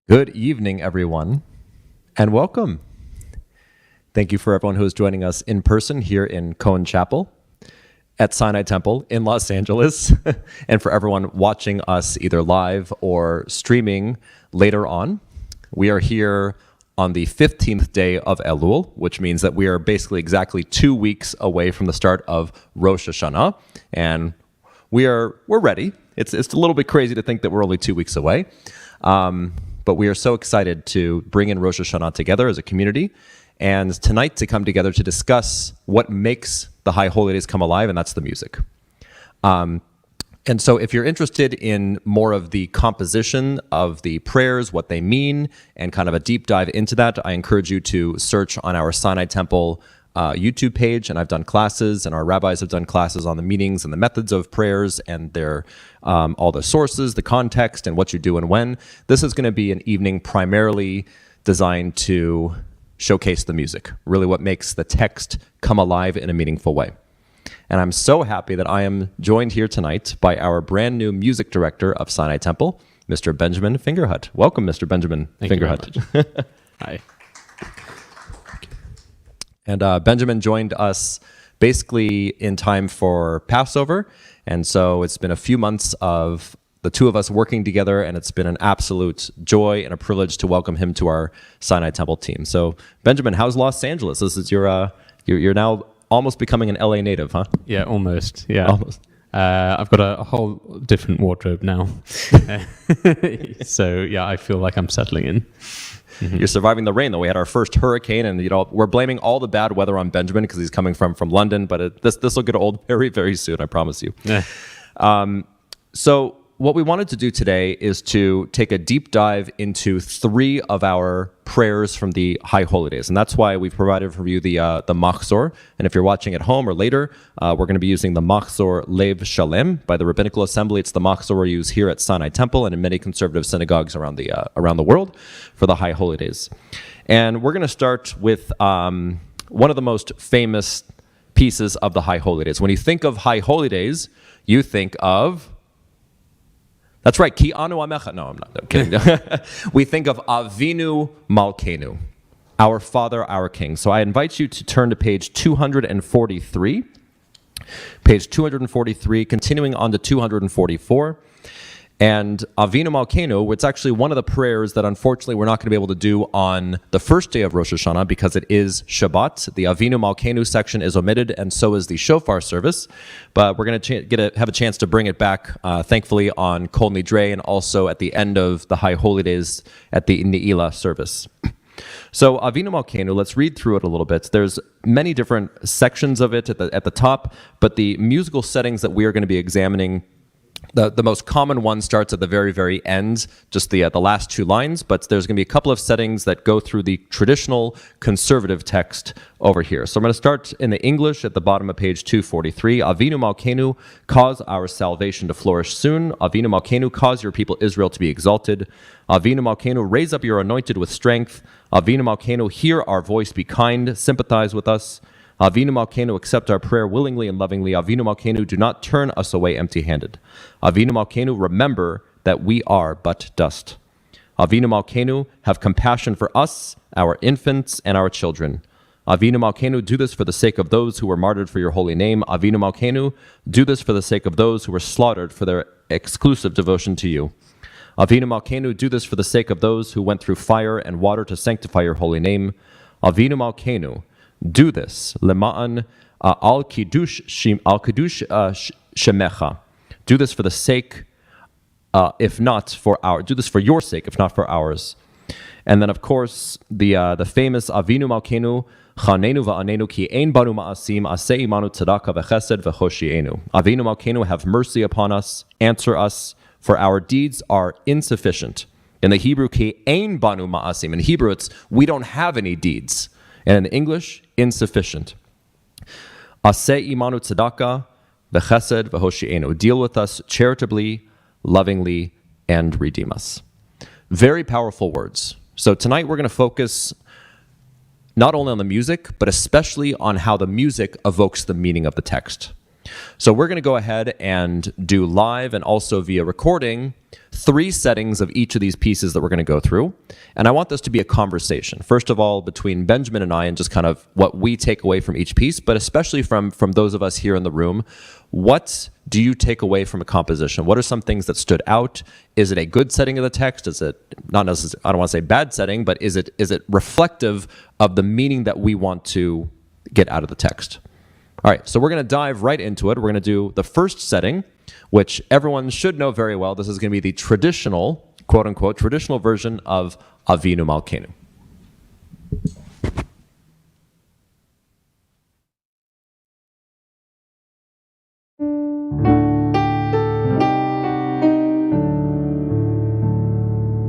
Good evening, everyone, and welcome. Thank you for everyone who is joining us in person here in Cohen Chapel at Sinai Temple in Los Angeles, and for everyone watching us either live or streaming later on. We are here on the 15th day of Elul, which means that we are basically exactly 2 weeks away from the start of Rosh Hashanah, and we're ready. It's a little bit crazy to think that we're only 2 weeks away. But we are so excited to bring in Rosh Hashanah together as a community, and tonight to come together to discuss what makes the High Holy Days come alive, and that's the music. And so if you're interested in more of the composition of the prayers, what they mean, and kind of a deep dive into that, I encourage you to search on our Sinai Temple YouTube page, and I've done classes, and our rabbis have done classes on the meanings and the methods of prayers and their all the sources, the context, and what you do and when. This is going to be an evening primarily designed to showcase the music, really what makes the text come alive in a meaningful way. And I'm so happy that I am joined here tonight by our brand new music director of Sinai Temple, Mr. Benjamin Fingerhut. Welcome, Mr. Benjamin Fingerhut. Hi. And Benjamin joined us basically in time for Passover. And so it's been a few months of the two of us working together, and it's been an absolute joy and a privilege to welcome him to our Sinai Temple team. So, Benjamin, how's Los Angeles? This is you're now almost becoming an LA native, huh? Yeah, almost. Yeah. Almost. I've got a whole different wardrobe now. So, yeah, I feel like I'm settling in. Mm-hmm. You're surviving the rain, though. We had our first hurricane, and we're blaming all the bad weather on Benjamin because he's coming from London. But this will get old very, very soon, I promise you. So what we wanted to do today is to take a deep dive into 3 of our prayers from the High Holy Days, and that's why we've provided for you the Machzor. And if you're watching at home or later, we're going to be using the Machzor Lev Shalem by the Rabbinical Assembly. It's the Machzor we use here at Sinai Temple and in many conservative synagogues around the world for the High Holy Days. And we're going to start with one of the most famous pieces of the High Holy Days. When you think of High Holy Days, you think of... That's right. Ki anu amecha. No, I'm not. I'm kidding. We think of Avinu Malkeinu, our Father, our King. So I invite you to turn to page 243. Page 243, continuing on to 244. And Avinu Malkeinu, it's actually one of the prayers that unfortunately we're not going to be able to do on the first day of Rosh Hashanah because it is Shabbat. The Avinu Malkeinu section is omitted, and so is the shofar service. But we're going to have a chance to bring it back, thankfully, on Kol Nidre and also at the end of the High Holy Days at the Ne'ilah service. So Avinu Malkeinu, let's read through it a little bit. There's many different sections of it at the top, but the musical settings that we are going to be examining, the most common one starts at the very, very end, just the last 2 lines, but there's going to be a couple of settings that go through the traditional conservative text over here. So I'm going to start in the English at the bottom of page 243. Avinu Malkeinu, cause our salvation to flourish soon. Avinu Malkeinu, cause your people Israel to be exalted. Avinu Malkeinu, raise up your anointed with strength. Avinu Malkeinu, hear our voice, be kind, sympathize with us. Avinu Malkeinu, accept our prayer willingly and lovingly. Avinu Malkeinu, do not turn us away empty-handed. Avinu Malkeinu, remember that we are but dust. Avinu Malkeinu, have compassion for us, our infants, and our children. Avinu Malkeinu, do this for the sake of those who were martyred for your holy name. Avinu Malkeinu, do this for the sake of those who were slaughtered for their exclusive devotion to you. Avinu Malkeinu, do this for the sake of those who went through fire and water to sanctify your holy name. Avinu Malkeinu, do this, lema'an al kiddush shemecha. Do this for the sake, if not for our. Do this for your sake, if not for ours. And then, of course, the famous Avinu Malkeinu, chanenu va'anenu ki ein banu ma'asim aseh imanu tzedakah v'chesed v'choshienu. Avinu Malkeinu, have mercy upon us, answer us, for our deeds are insufficient. In the Hebrew, ki ein banu ma'asim. In Hebrew, it's we don't have any deeds. And in English, insufficient. Aseh imanu tzedakah v'chesed v'hoshienu. Deal with us charitably, lovingly, and redeem us. Very powerful words. So tonight we're going to focus not only on the music, but especially on how the music evokes the meaning of the text. So we're going to go ahead and do live and also via recording 3 settings of each of these pieces that we're going to go through. And I want this to be a conversation, first of all, between Benjamin and I, and just kind of what we take away from each piece, but especially from those of us here in the room. What do you take away from a composition? What are some things that stood out? Is it a good setting of the text? Is it not necessarily, I don't want to say bad setting, but is it reflective of the meaning that we want to get out of the text? All right, so we're going to dive right into it. We're going to do the first setting, which everyone should know very well. This is going to be the traditional, quote unquote, traditional version of Avinu Malkeinu.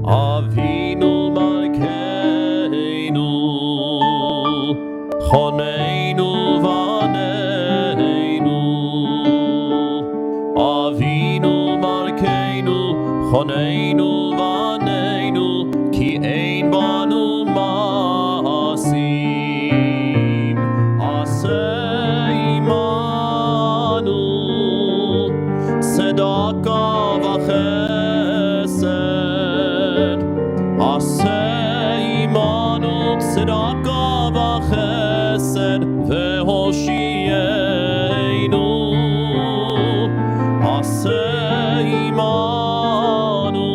Avinu Malkeinu, Choneinu Vaneinu. Avinu Malkeinu, Choneinu Vaneinu, Ki ein banu maasim, Aseh imanu, Tzedaka v'chesed, Aseh imanu, Tzedaka v'chesed, V'hoshienu, Aseh imanu,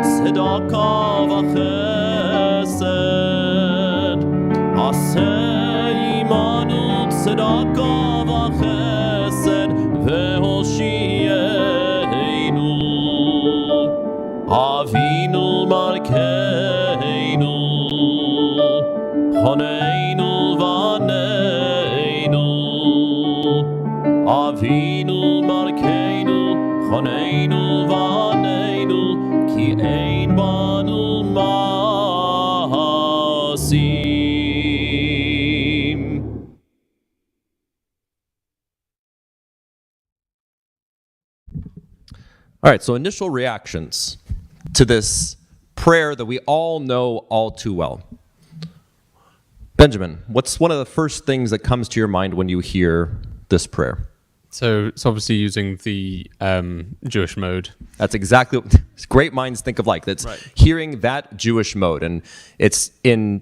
Tzedaka v'chesed, Aseh imanu, Tzedaka v'chesed, V'hoshienu. Avinu Malkeinu, Choneinu Vaneinu. Avinu Malkeinu, Choneinu Vaneinu, Ki ein banu maasim. All right, so initial reactions to this prayer that we all know all too well. Benjamin, what's one of the first things that comes to your mind when you hear this prayer? So it's obviously using the Jewish mode. That's exactly what great minds think of like. That's right. Hearing that Jewish mode. And it's in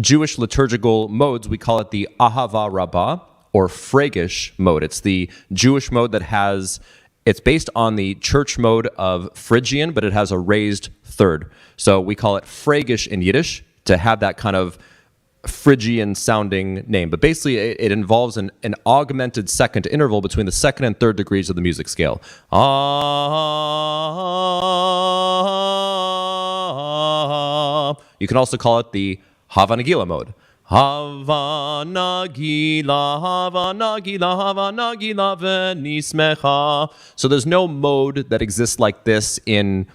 Jewish liturgical modes, we call it the Ahava Rabbah or Phragish mode. It's the Jewish mode that has, it's based on the church mode of Phrygian, but it has a raised third. So we call it Phragish in Yiddish to have that kind of Phrygian sounding name. But basically it involves an augmented second interval between the second and third degrees of the music scale. You can also call it the Hava Nagila mode. Hava Nagila, Hava Nagila, Hava Nagila v'nismecha. So there's no mode that exists like this in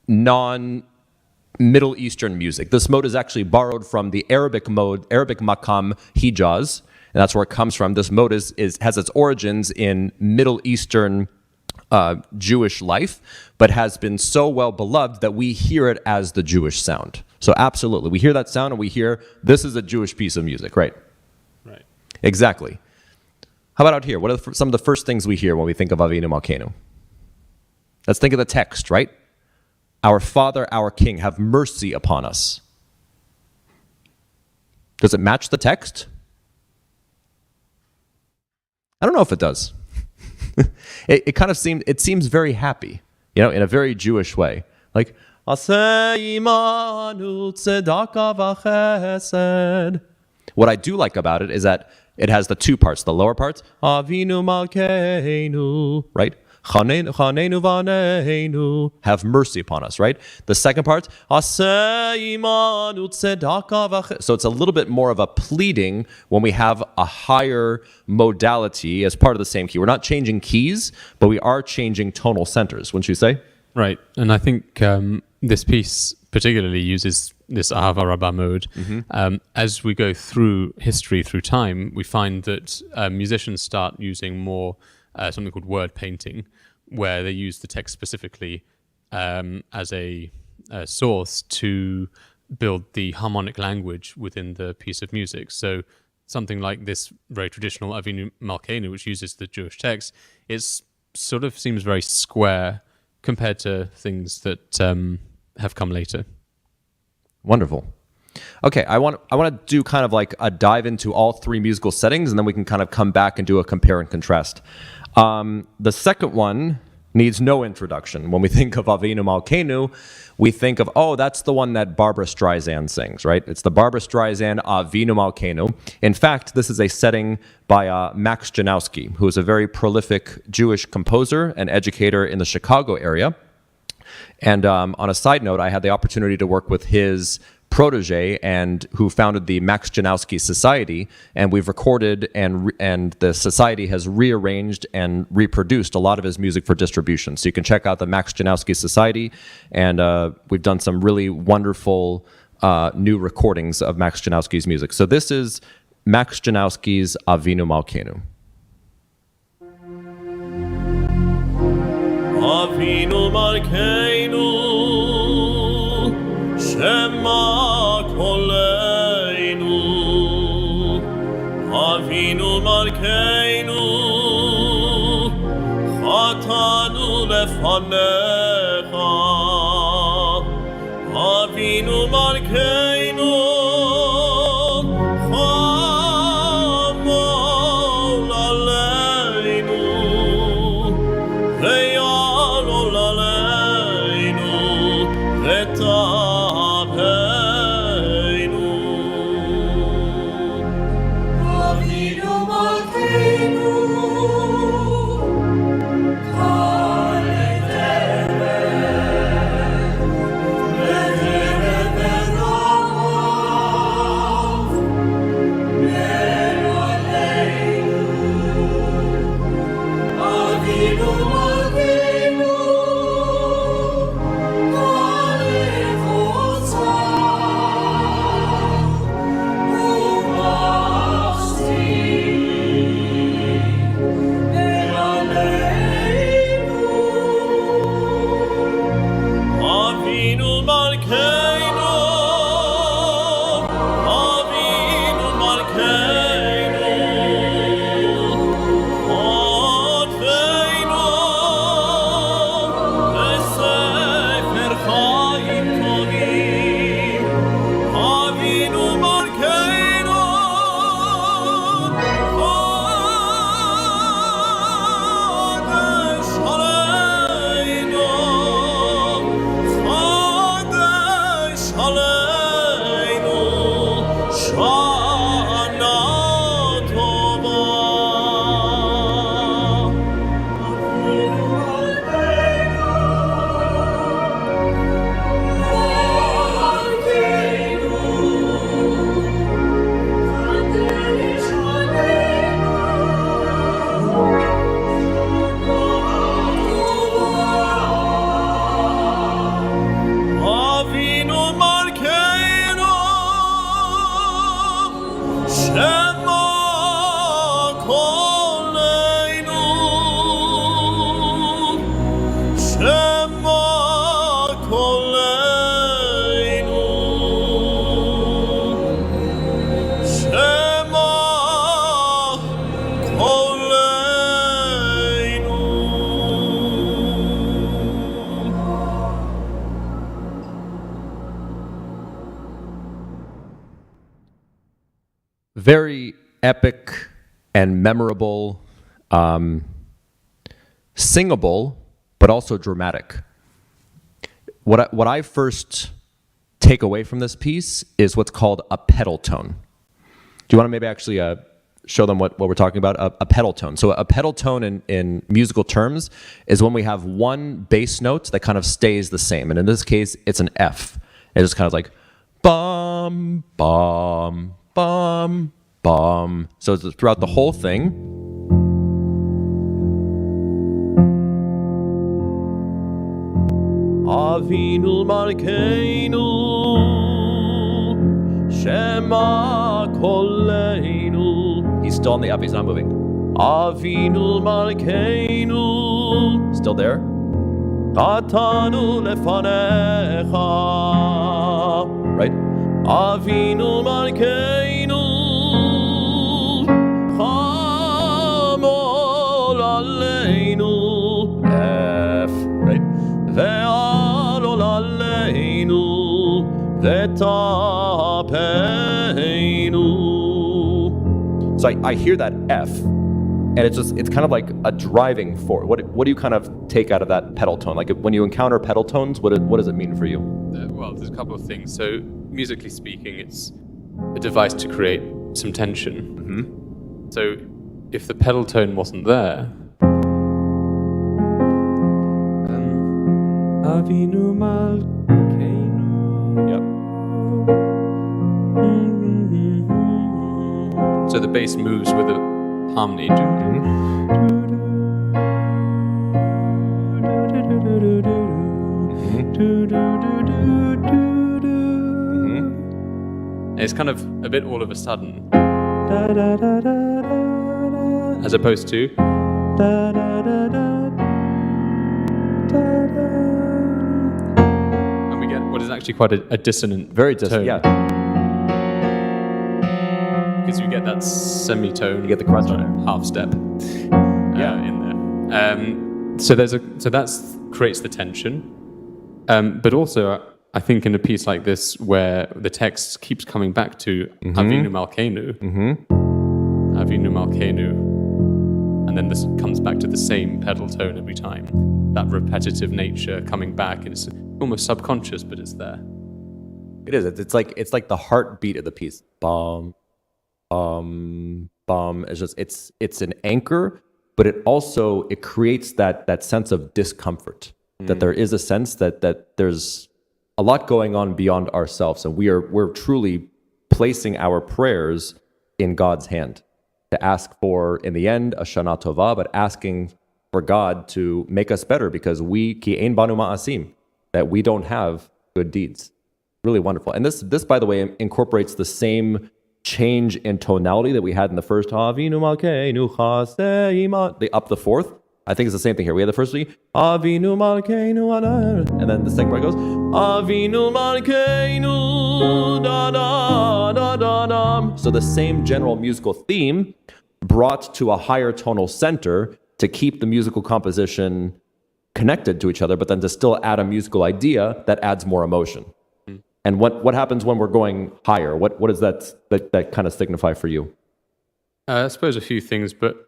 non-Middle Eastern music. This mode is actually borrowed from the Arabic mode, Arabic Makam Hijaz, and that's where it comes from. This mode has its origins in Middle Eastern Jewish life, but has been so well beloved that we hear it as the Jewish sound. So absolutely, we hear that sound and we hear this is a Jewish piece of music, right? Right. Exactly. How about out here? What are some of the first things we hear when we think of Avinu Malkeinu? Let's think of the text, right? Our Father, our King, have mercy upon us. Does it match the text? I don't know if it does. It kind of seems very happy, in a very Jewish way. Like, Aseh imanu tzedaka v'chesed. What I do like about it is that it has the two parts. The lower parts, Avinu Malkeinu, right? Chaneinu vaneinu, have mercy upon us, right? The second part, Aseh imanu tzedaka v'chesed. So it's a little bit more of a pleading when we have a higher modality as part of the same key. We're not changing keys, but we are changing tonal centers, wouldn't you say? Right. And I think this piece particularly uses this Ahava Rabbah mode. Mm-hmm. As we go through history, through time, we find that musicians start using more something called word painting, where they use the text specifically as a source to build the harmonic language within the piece of music. So something like this very traditional Avinu Malkeinu, which uses the Jewish text, it sort of seems very square compared to things that have come later. Wonderful. Okay, I want to do kind of like a dive into all three musical settings, and then we can kind of come back and do a compare and contrast. The second one needs no introduction. When we think of Avinu Malkeinu, we think of, oh, that's the one that Barbra Streisand sings, right? It's the Barbra Streisand Avinu Malkeinu. In fact, this is a setting by Max Janowski, who is a very prolific Jewish composer and educator in the Chicago area. And on a side note, I had the opportunity to work with his protege and who founded the Max Janowski Society, and we've recorded and the society has rearranged and reproduced a lot of his music for distribution. So you can check out the Max Janowski Society, and we've done some really wonderful new recordings of Max Janowski's music. So this is Max Janowski's Avinu Malkeinu. Avinu Malkeinu Shema Koleinu Avinu Malkeinu Chatanu Lefanecha Avinu Malkeinu Chamol Aleinu Ve'yalol Aleinu Ve'tabeinu Avinu Malkeinu Very epic and memorable, singable, but also dramatic. What I first take away from this piece is what's called a pedal tone. Do you want to maybe actually show them what we're talking about? A pedal tone. So a pedal tone in musical terms is when we have one bass note that kind of stays the same. And in this case, it's an F. It's just kind of like bum, bum, bum, bum. So it's throughout the whole thing. Avinu Malkeinu Shema Koleinu. He's still on the F, he's not moving. Avinu Malkeinu Still there. Chatanu Lefanecha Right. Avinu Malkeinu V'tapeinu. So I hear that F, and it's kind of like a driving force. What do you kind of take out of that pedal tone? Like when you encounter pedal tones, what does it mean for you? Well, there's a couple of things. So, musically speaking, it's a device to create some tension. Mm-hmm. So, if the pedal tone wasn't there, Avinu Malkeinu. Yep. So the bass moves with a harmony. And it's kind of a bit all of a sudden, as opposed to. And we get what is actually quite a dissonant, Very dissonant, tone. yeah. Because you get that semitone. You get the crunch in there. Half step. Yeah. In there. So that's creates the tension. But also, I think in a piece like this, where the text keeps coming back to Avinu Malkeinu, Avinu Malkeinu, and then this comes back to the same pedal tone every time. That repetitive nature coming back, and it's almost subconscious, but it's there. It is. It's like the heartbeat of the piece. Bum, bum. It's an anchor, but it creates that sense of discomfort. That there is a sense that there's a lot going on beyond ourselves, and we're truly placing our prayers in God's hand to ask for, in the end, a Shana Tova, but asking for God to make us better because ki ein banu ma'asim, that we don't have good deeds. Really wonderful. And this, by the way, incorporates the same change in tonality that we had in the first Avinu Malkeinu Chaseima, up the fourth. I think it's the same thing here. We had the first three, Avinu Malkeinu, and then the second part goes, Avinu Malkeinu, da da da da da. So the same general musical theme brought to a higher tonal center to keep the musical composition connected to each other, but then to still add a musical idea that adds more emotion. And what happens when we're going higher? What does that kind of signify for you? I suppose a few things, but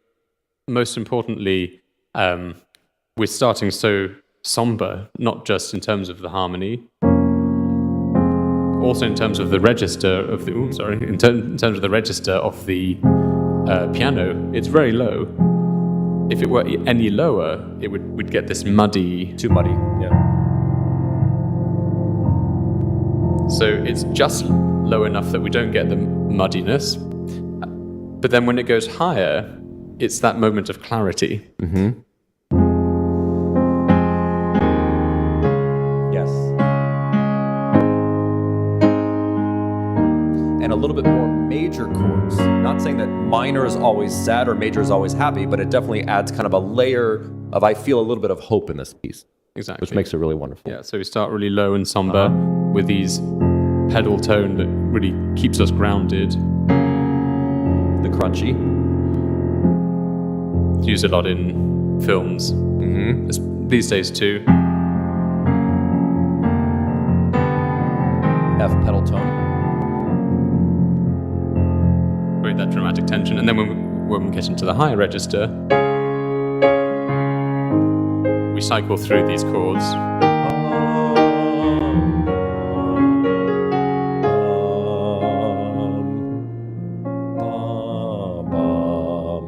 most importantly, we're starting so somber, not just in terms of the harmony, also in terms of the register of the in terms of the register of the piano. It's very low. If it were any lower, we'd get this muddy. Too muddy. Yeah. So it's just low enough that we don't get the muddiness. But then when it goes higher, it's that moment of clarity. Mm-hmm. Yes. And a little bit more major chords. Not saying that minor is always sad or major is always happy, but it definitely adds kind of a layer of, I feel, a little bit of hope in this piece. Exactly. Which makes it really wonderful. Yeah, so we start really low and somber with these pedal tone that really keeps us grounded. The crunchy. It's used a lot in films. These days too. F pedal tone. Create that dramatic tension. And then when we get into the higher register, we cycle through these chords.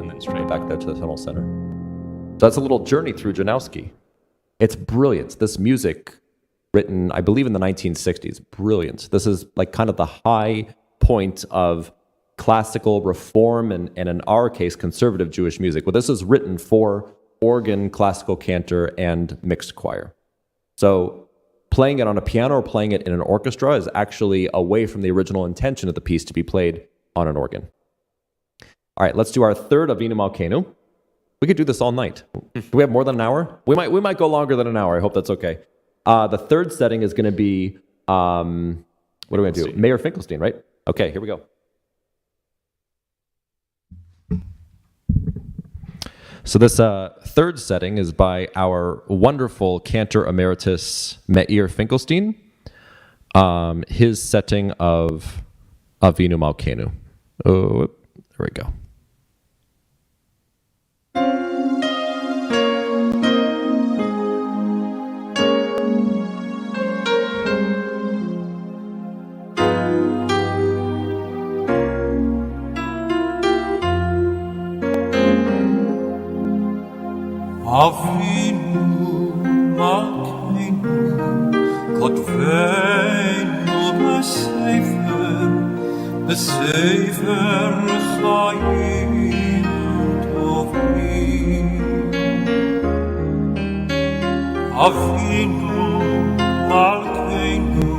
And then straight back there to the tonal center. So that's a little journey through Janowski. It's brilliant. This music, written, I believe, in the 1960s, brilliant. This is like kind of the high point of classical reform and in our case, conservative Jewish music. Well, this is written for organ, classical cantor, and mixed choir. So playing it on a piano or playing it in an orchestra is actually away from the original intention of the piece to be played on an organ. All right, let's do our third Avinu Malkeinu. We could do this all night. Do we have more than an hour? We might go longer than an hour. I hope that's okay. The third setting is going to be, what are we going to do? Mayor Finkelstein, right? Okay, here we go. So this third setting is by our wonderful Cantor Emeritus Meir Finkelstein. his setting of Avinu Malkeinu. Oh, there we go. Avinu Malkeinu Kotvenu Besefer Chayim Tovim Avinu Malkeinu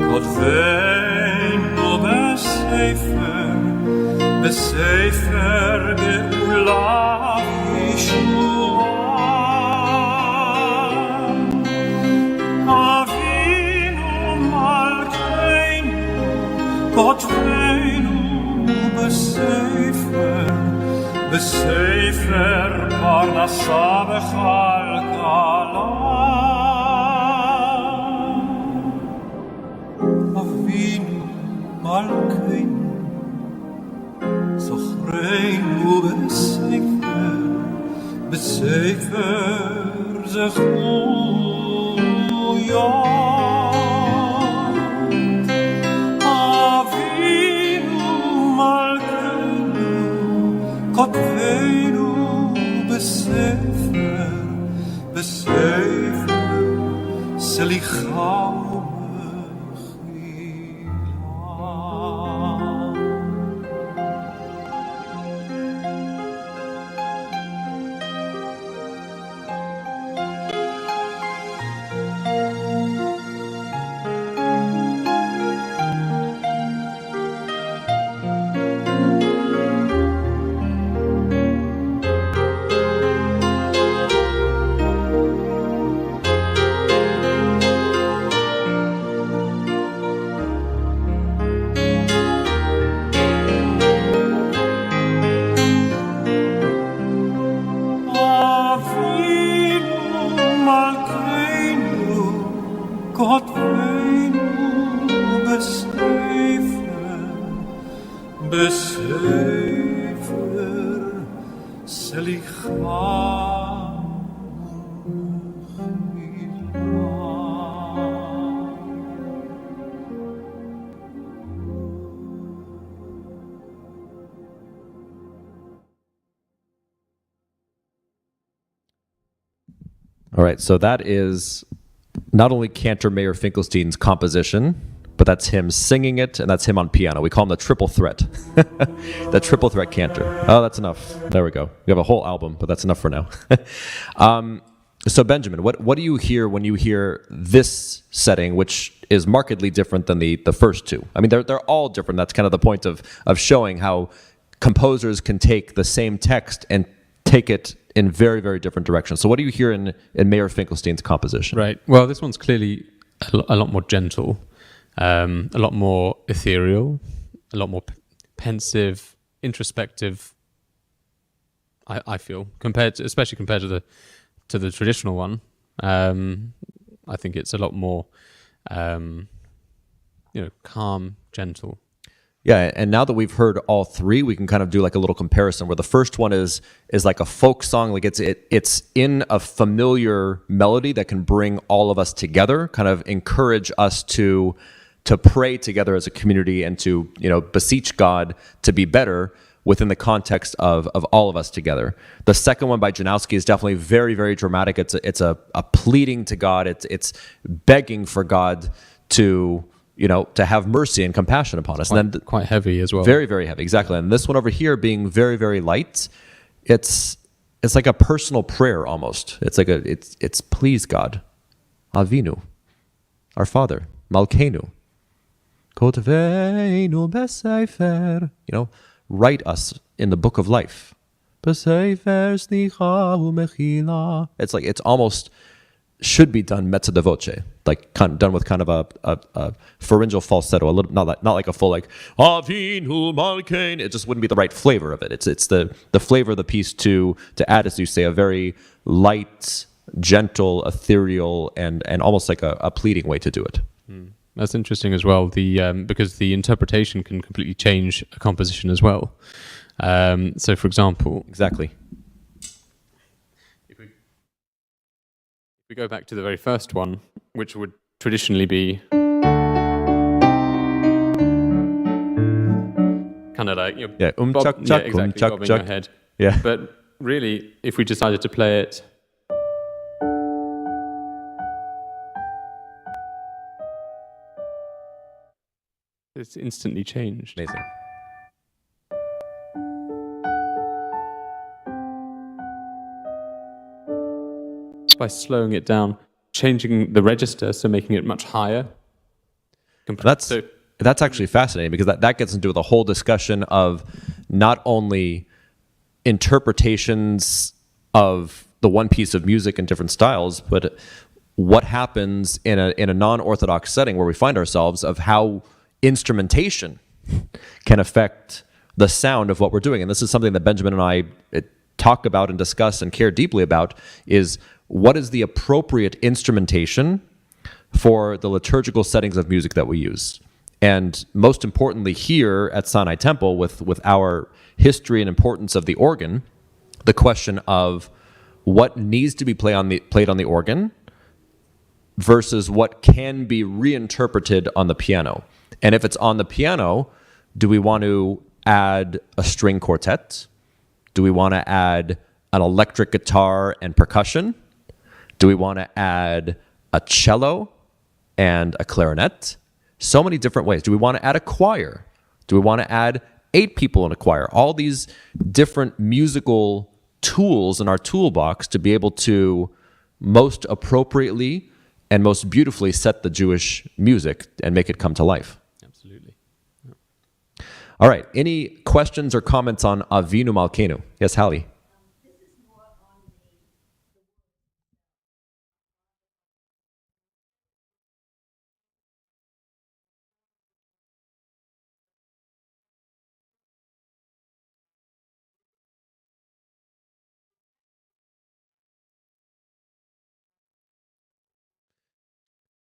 Kotvenu Besefer Geula Yeshua Avinu Malkeinu Kotvenu Besefer Parnasa V'Chalkala Avinu Malkeinu Zochreinu Besefer Zechuya Avinu Malkeinu Kotvenu Besefer Selicha All right, so that is not only Cantor Mayer Finkelstein's composition, but that's him singing it, and that's him on piano. We call him the triple threat. The triple threat Cantor. Oh, that's enough. There we go. We have a whole album, but that's enough for now. So Benjamin, what do you hear when you hear this setting, which is markedly different than the first two? I mean, they're all different. That's kind of the point of showing how composers can take the same text and take it in very, very different directions. So what do you hear in Mayer Finkelstein's composition? Right. Well, this one's clearly a lot more gentle, a lot more ethereal, a lot more pensive, introspective. I feel especially compared to the traditional one. I think it's a lot more, calm, gentle. Yeah, and now that we've heard all three, we can kind of do like a little comparison where the first one is like a folk song, like it's in a familiar melody that can bring all of us together, kind of encourage us to pray together as a community and to beseech God to be better within the context of all of us together. The second one by Janowski is definitely very, very dramatic. It's a pleading to God. It's begging for God to have mercy and compassion upon us. And then quite heavy as well. Very, very heavy, exactly. And this one over here being very, very light, it's like a personal prayer almost. It's like it's please God, Avinu, our Father, Malkeinu, Kotvenu Besefer, write us in the book of life. Besefer Slicha Umechila. It's like it's almost should be done mezza de voce, like done with kind of a pharyngeal falsetto, a little not like a full like Avinu Malkeinu. It just wouldn't be the right flavor of it. It's the flavor of the piece to add, as you say, a very light, gentle, ethereal, and almost like a pleading way to do it. That's interesting as well. Because the interpretation can completely change a composition as well. So, for example, Exactly. if we go back to the very first one, which would traditionally be kind of like Yeah, chuck, yeah, chuck, exactly, chuck, bobbing chuck. your head. Yeah. But really, if we decided to play it, it's instantly changed. Amazing. By slowing it down, changing the register, so making it much higher. That's actually fascinating, because that gets into the whole discussion of not only interpretations of the one piece of music in different styles, but what happens in a non-orthodox setting where we find ourselves, of how instrumentation can affect the sound of what we're doing. And this is something that Benjamin and I talk about and discuss and care deeply about, is what is the appropriate instrumentation for the liturgical settings of music that we use. And most importantly, here at Sinai Temple, with our history and importance of the organ, the question of what needs to be played on the organ versus what can be reinterpreted on the piano. And if it's on the piano, do we want to add a string quartet? Do we want to add an electric guitar and percussion? Do we want to add a cello and a clarinet? So many different ways. Do we want to add a choir? Do we want to add 8 people in a choir? All these different musical tools in our toolbox to be able to most appropriately and most beautifully set the Jewish music and make it come to life. Absolutely. All right. Any questions or comments on Avinu Malkeinu? Yes, Hallie.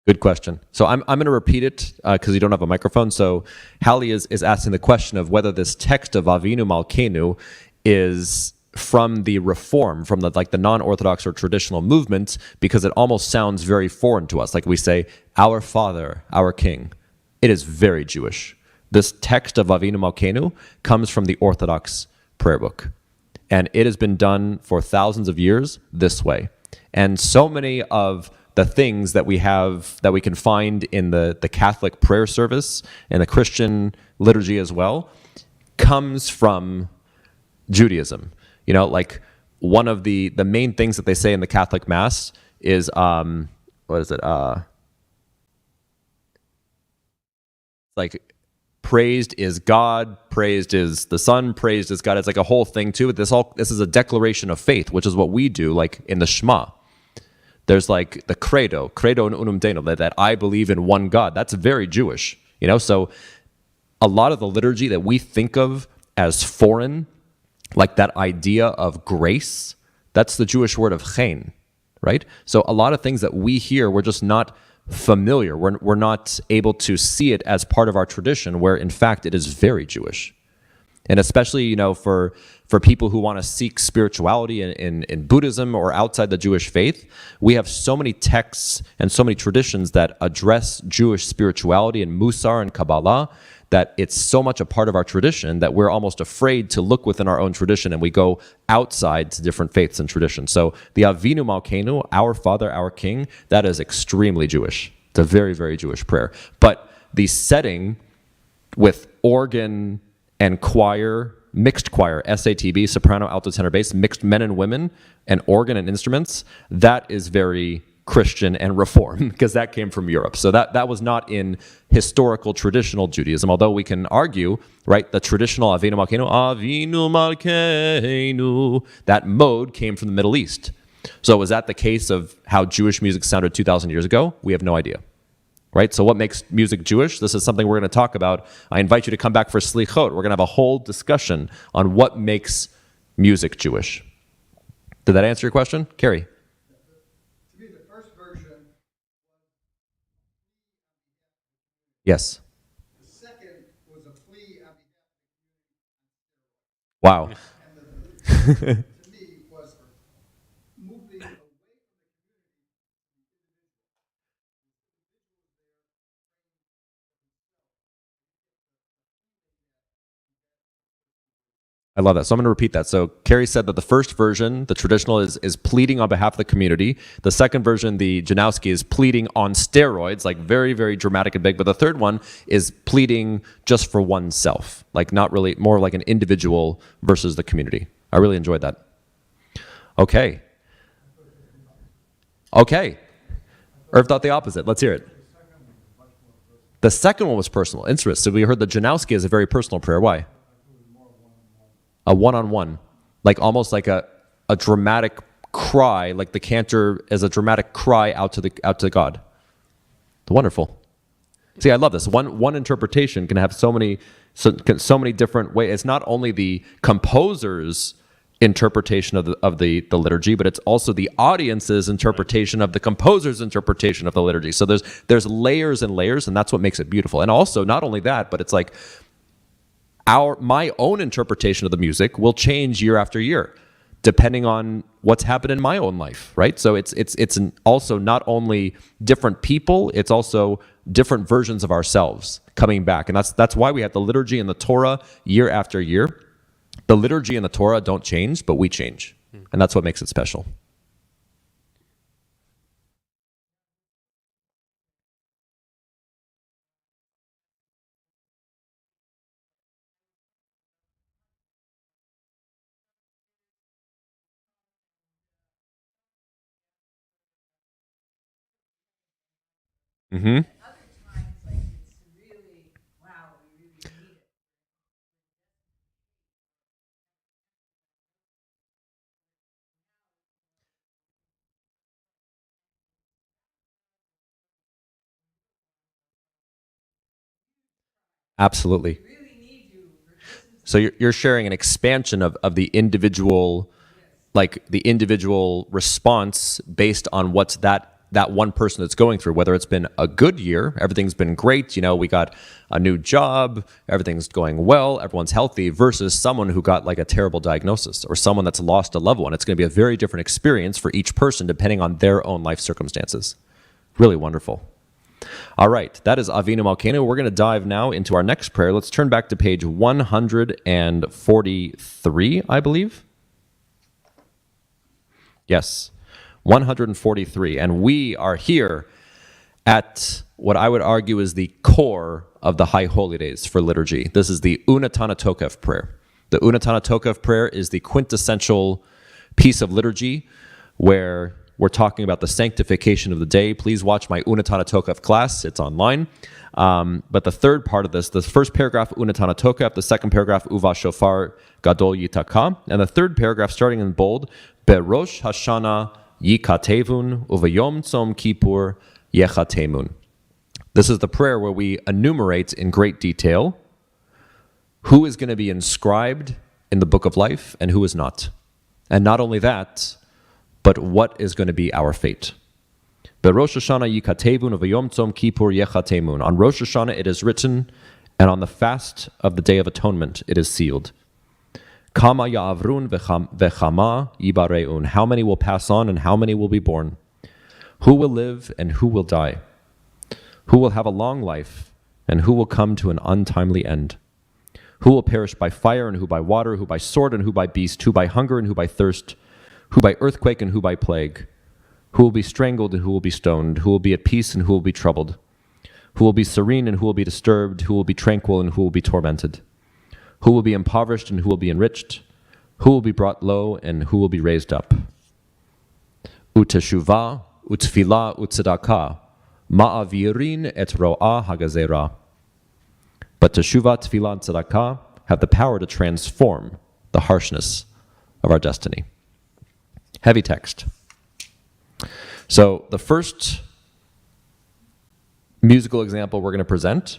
Good question. So I'm going to repeat it because you don't have a microphone. So Hallie is asking the question of whether this text of Avinu Malkeinu is from the Reform, from the non-Orthodox or traditional movement, because it almost sounds very foreign to us. Like we say, our Father, our King. It is very Jewish. This text of Avinu Malkeinu comes from the Orthodox prayer book. And it has been done for thousands of years this way. And so many of the things that we have, that we can find in the Catholic prayer service and the Christian liturgy as well, comes from Judaism. You know, like one of the main things that they say in the Catholic Mass is, what is it? Like, praised is God, praised is the Son, praised is God. It's like a whole thing too. This is a declaration of faith, which is what we do, like in the Shema. There's like the credo in unum Deo, that I believe in one God. That's very Jewish, you know? So a lot of the liturgy that we think of as foreign, like that idea of grace, that's the Jewish word of chen, right? So a lot of things that we hear, we're just not familiar. We're not able to see it as part of our tradition, where in fact it is very Jewish. And especially, you know, for people who want to seek spirituality in Buddhism or outside the Jewish faith, we have so many texts and so many traditions that address Jewish spirituality and Musar and Kabbalah, that it's so much a part of our tradition that we're almost afraid to look within our own tradition, and we go outside to different faiths and traditions. So the Avinu Malkeinu, our Father, our King, that is extremely Jewish. It's a very, very Jewish prayer. But the setting with organ and choir, mixed choir, SATB, soprano, alto, tenor, bass, mixed men and women, and organ and instruments, that is very Christian and Reform, because that came from Europe. So that was not in historical, traditional Judaism, although we can argue, right, the traditional Avinu Malkeinu, that mode came from the Middle East. So was that the case of how Jewish music sounded 2,000 years ago? We have no idea. Right? So what makes music Jewish? This is something we're going to talk about. I invite you to come back for Slichot. We're going to have a whole discussion on what makes music Jewish. Did that answer your question? Carrie? To me, the first version Yes. The second was a plea on behalf Wow. to me was moving away I love that. So I'm going to repeat that. So Carrie said that the first version, the traditional, is pleading on behalf of the community. The second version, the Janowski, is pleading on steroids, like very, very dramatic and big. But the third one is pleading just for oneself, like not really, more like an individual versus the community. I really enjoyed that. Okay. Irv thought the opposite. Let's hear it. The second one was personal. Interesting. So we heard the Janowski is a very personal prayer. Why? A one-on-one, like almost like a dramatic cry, like the Cantor is a dramatic cry out to God. Wonderful. See, I love this. One interpretation can have so many different ways. It's not only the composer's interpretation of the liturgy, but it's also the audience's interpretation of the composer's interpretation of the liturgy. So there's layers and layers, and that's what makes it beautiful. And also, not only that, but it's like my own interpretation of the music will change year after year, depending on what's happened in my own life, right? So it's also not only different people, it's also different versions of ourselves coming back. And that's why we have the liturgy and the Torah year after year. The liturgy and the Torah don't change, but we change. And that's what makes it special. Mm-hmm. Absolutely. So you're sharing an expansion of the individual, like the individual response based on what's that one person that's going through, whether it's been a good year, everything's been great, we got a new job, everything's going well, everyone's healthy, versus someone who got like a terrible diagnosis or someone that's lost a loved one. It's going to be a very different experience for each person depending on their own life circumstances. Really wonderful. All right, that is Avinu Malkeinu. We're going to dive now into our next prayer. Let's turn back to page 143, I believe. Yes, 143. And we are here at what I would argue is the core of the High Holy Days for liturgy. This is the Unatana Tokef prayer. The Unatana Tokef prayer is the quintessential piece of liturgy where we're talking about the sanctification of the day. Please watch my Unatana Tokef class. It's online. But the third part of this, the first paragraph, Unatana Tokef, the second paragraph, Uva Shofar Gadol Yitaka, and the third paragraph, starting in bold, Berosh Hashanah Yikatevun Uvayom Tzom Kippur Yechatemun. This is the prayer where we enumerate in great detail who is going to be inscribed in the book of life and who is not. And not only that, but what is going to be our fate. Berosh Hashanah Yikatevun Uvayom Tzom Kippur Yechatemun. On Rosh Hashanah it is written, and on the fast of the Day of Atonement it is sealed. Kama ya'avrun vechama yibareun. How many will pass on and how many will be born? Who will live and who will die? Who will have a long life and who will come to an untimely end? Who will perish by fire and who by water? Who by sword and who by beast? Who by hunger and who by thirst? Who by earthquake and who by plague? Who will be strangled and who will be stoned? Who will be at peace and who will be troubled? Who will be serene and who will be disturbed? Who will be tranquil and who will be tormented? Who will be impoverished and who will be enriched? Who will be brought low and who will be raised up? Uteshuvah, utfilah, utzedakah, ma'avirin et ro'ah hagazera. But teshuvah, tefillah, and tzedakah have the power to transform the harshness of our destiny. Heavy text. So the first musical example we're going to present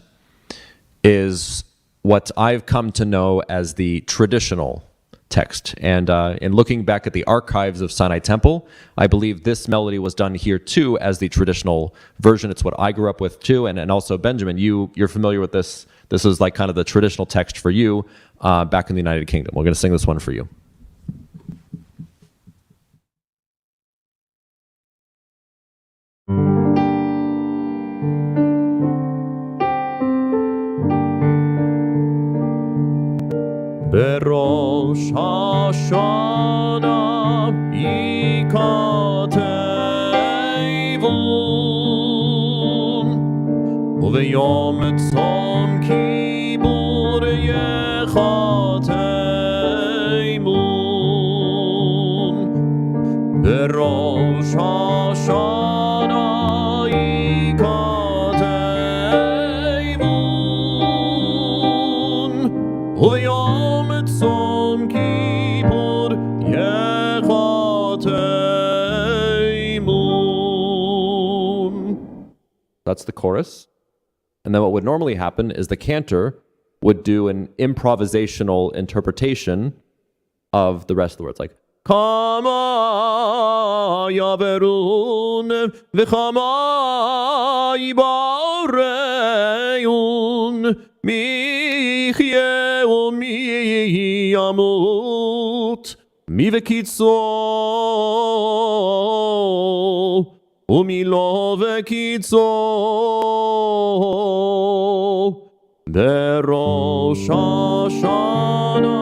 is what I've come to know as the traditional text. And in looking back at the archives of Sinai Temple, I believe this melody was done here too as the traditional version. It's what I grew up with too. And also, Benjamin, you're familiar with this. This is like kind of the traditional text for you back in the United Kingdom. We're going to sing this one for you. בראש השנה ייכתבון וביום צום כיפור ייכתבון בראש השנה ייכתבון וביום Tzom Kippur Yechateimun. That's the chorus. And then what would normally happen is the cantor would do an improvisational interpretation of the rest of the words, like Kama yaverun v'chama yibareyun michye u'mi yamut mi v'kitzo u'mi lo v'kitzo berosh hashana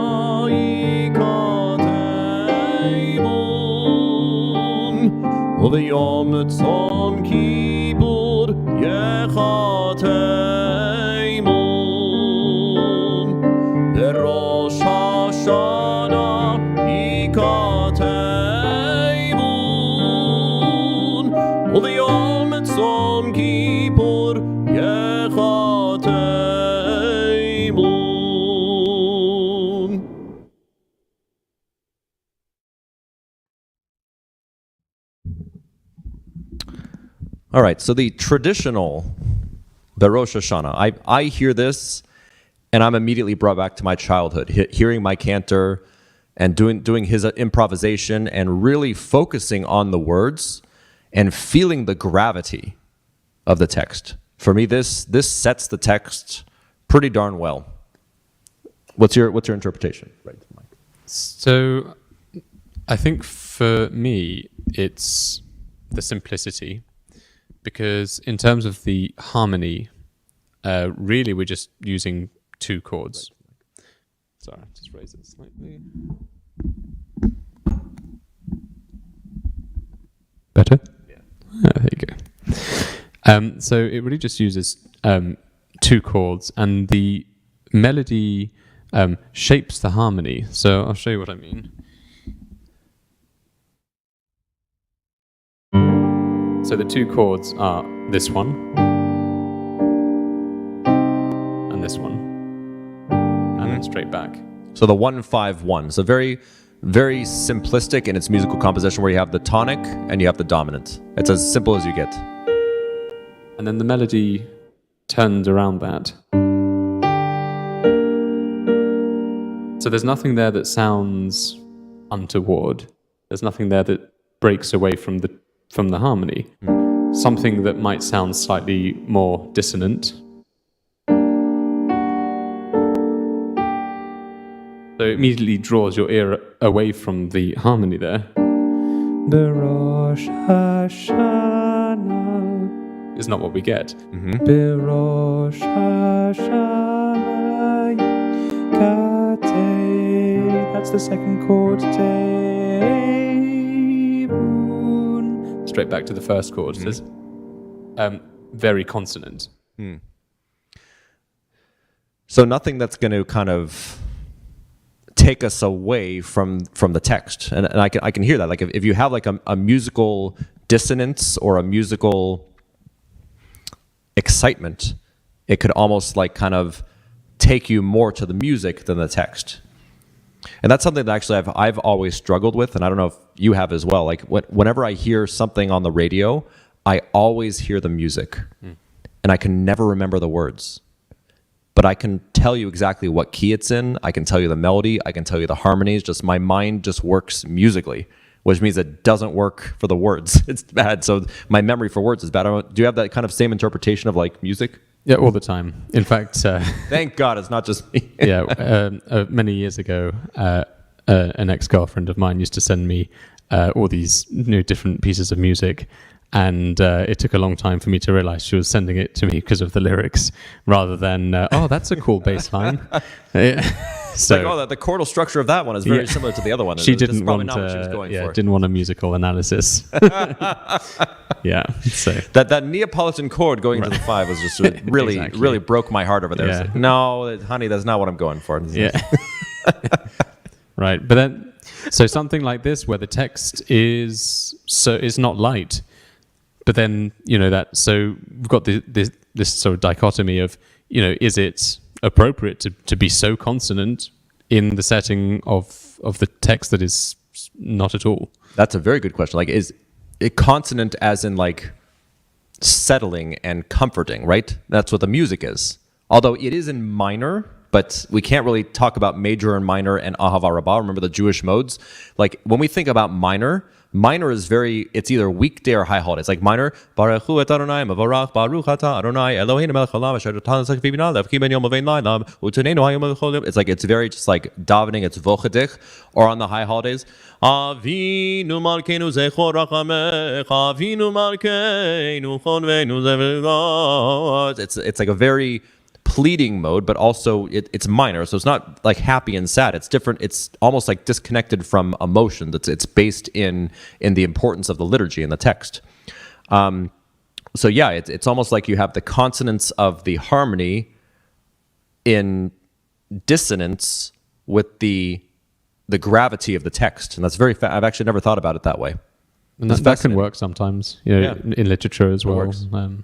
וביום צום כיפור יחתימון בראש השנה ייכתבון וביום צום כיפור יחתימון. All right, so the traditional Rosh Hashanah, I hear this and I'm immediately brought back to my childhood, hearing my cantor and doing his improvisation and really focusing on the words and feeling the gravity of the text. For me, this sets the text pretty darn well. What's your interpretation? Right, Mike. So I think for me, it's the simplicity. Because in terms of the harmony, really we're just using two chords. Sorry, just raise it slightly. Better? Yeah. There you go. So it really just uses two chords, and the melody shapes the harmony. So I'll show you what I mean. So the two chords are this one and this one, and then straight back. So the 1-5-1. So very, very simplistic in its musical composition, where you have the tonic and you have the dominant. It's as simple as you get. And then the melody turns around that. So there's nothing there that sounds untoward. There's nothing there that breaks away from the harmony. Something that might sound slightly more dissonant. So it immediately draws your ear away from the harmony there. The Rosh Hashanah is not what we get. The Rosh Hashanah, that's the second chord. Straight back to the first chord. So it's very consonant. So nothing that's going to kind of take us away from the text, and I can hear that. Like if you have like a musical dissonance or a musical excitement, it could almost like kind of take you more to the music than the text. And that's something that actually I've always struggled with, and I don't know if you have as well. Like whenever I hear something on the radio, I always hear the music, and I can never remember the words. But I can tell you exactly what key it's in. I can tell you the melody. I can tell you the harmonies. Just my mind just works musically, which means it doesn't work for the words. It's bad. So my memory for words is bad. Do you have that kind of same interpretation of like music? Yeah, all the time. In fact, Thank God it's not just me. many years ago, an ex-girlfriend of mine used to send me all these new different pieces of music, and it took a long time for me to realize she was sending it to me because of the lyrics rather than that's a cool bass line. So like, the chordal structure of that one is very similar to the other one. She This is didn't probably want not what she was going for. didn't want a musical analysis. Yeah, so That Neapolitan chord going into the 5 was just really Exactly. really broke my heart over there. Yeah. It's like, no, honey, that's not what I'm going for. yeah. Right, but then so something like this where the text is not light, but then so we've got this sort of dichotomy of is it appropriate to be so consonant in the setting of the text that is not at all? That's a very good question. Like, is it consonant as in like settling and comforting, right? That's what the music is. Although it is in minor, but we can't really talk about major and minor and ahava rabbah. Remember the Jewish modes? Like when we think about minor is it's either weekday or high holidays. Like minor, Baruch hu et Adonai, Mavarach, Baruch atah Adonai, Eloheinu melech haolam, asher natan l'sach v'bina, le'avkim ben yom u'vein layla, u'teneinu hayom l'chol yom. It's very just like davening, it's vochadich. Or on the high holidays, Avinu Malkeinu zechor rachamech, Avinu Malkeinu chonveinu zevelot. It's like a very pleading mode, but also it's minor, so it's not like happy and sad. It's different. It's almost like disconnected from emotion. It's based in the importance of the liturgy and the text. So yeah, it's almost like you have the consonants of the harmony in dissonance with the gravity of the text, and that's very. I've actually never thought about it that way. And that can work sometimes, in literature as well.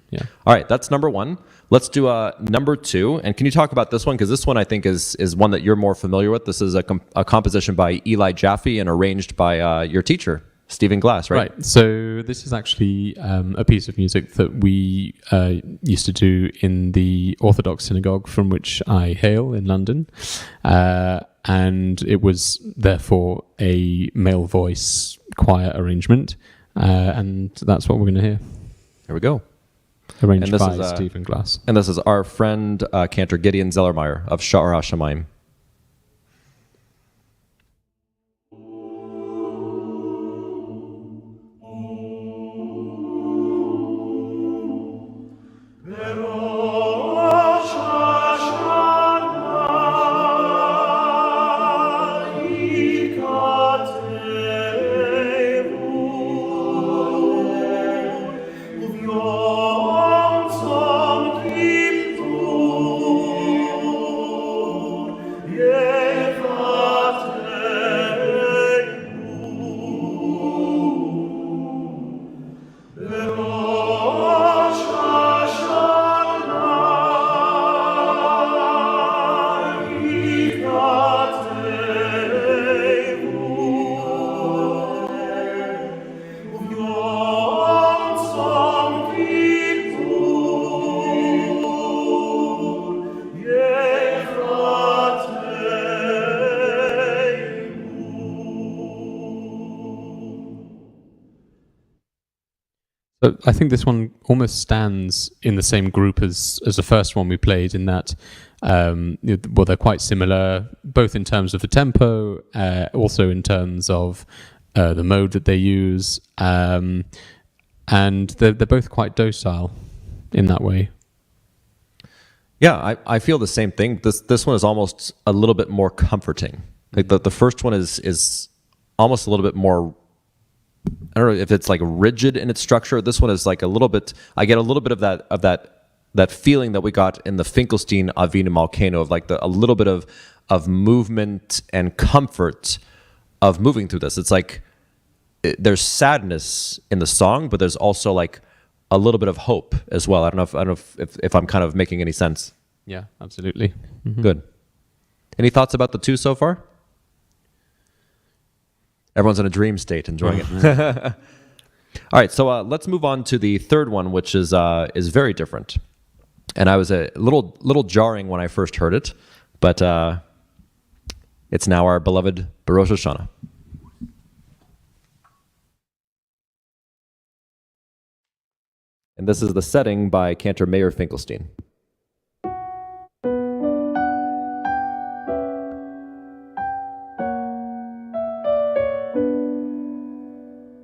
Yeah. All right, that's number 1. Let's do number 2. And can you talk about this one? Because this one I think is one that you're more familiar with. This is a composition by Eli Jaffe and arranged by your teacher, Stephen Glass, right? Right. So this is actually a piece of music that we used to do in the Orthodox synagogue from which I hail in London. And it was therefore a male voice choir arrangement. And that's what we're going to hear. Here we go. Arranged by Stephen Glass. And this is our friend Cantor Gideon Zellermeyer of Sha'ar HaShamayim. But I think this one almost stands in the same group as the first one we played in that, they're quite similar, both in terms of the tempo, also in terms of the mode that they use, and they're both quite docile in that way. Yeah, I feel the same thing. This one is almost a little bit more comforting. Like the first one is almost a little bit more, I don't know if it's like rigid in its structure. This one is like a little bit. I get a little bit of that feeling that we got in the Finkelstein Avinu Malkeinu of like a little bit of movement and comfort of moving through this. It's like there's sadness in the song, but there's also like a little bit of hope as well. I don't know if I'm kind of making any sense. Yeah, absolutely. Mm-hmm. Good. Any thoughts about the two so far? Everyone's in a dream state, enjoying it. All right, so let's move on to the third one, which is very different. and I was a little jarring when I first heard it, but it's now our beloved Rosh Hashanah. And this is the setting by Cantor Mayer Finkelstein.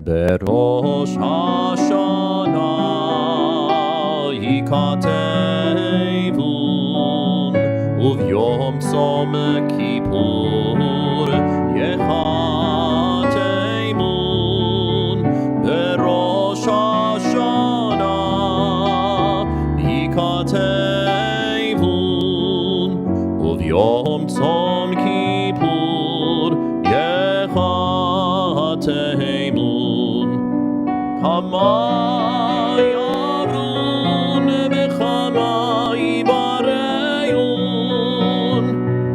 בראש השנה ייכתבון, וביום צום כיפור ייחתמון. בראש השנה ייכתבון, וביום צום כיפור ייחתמון. כמה ירון וכמה יבריון,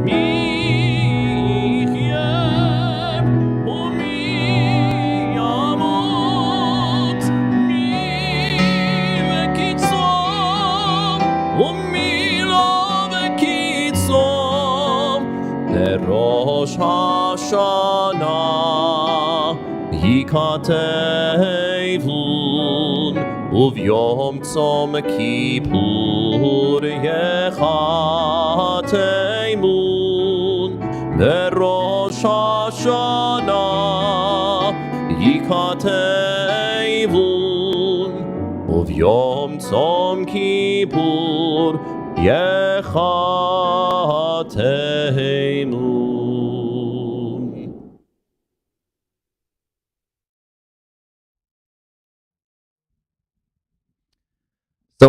מי יחיה ומי ימות, מי וקיצור ומי לא וקיצור. בראש השנה ייכתבון, וביום צום כיפור ייחתמון. בראש השנה ייכתבון, וביום צום כיפור ייחתמון. So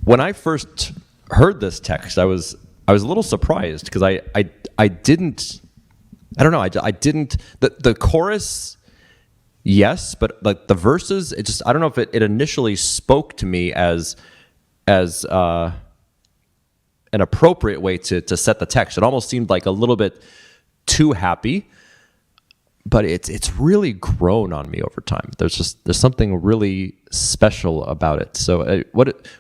when I first heard this text, I was a little surprised because I didn't the chorus, yes, but like the verses, it just, I don't know if it initially spoke to me as an appropriate way to set the text. It almost seemed like a little bit too happy. But it's really grown on me over time. There's something really special about it. So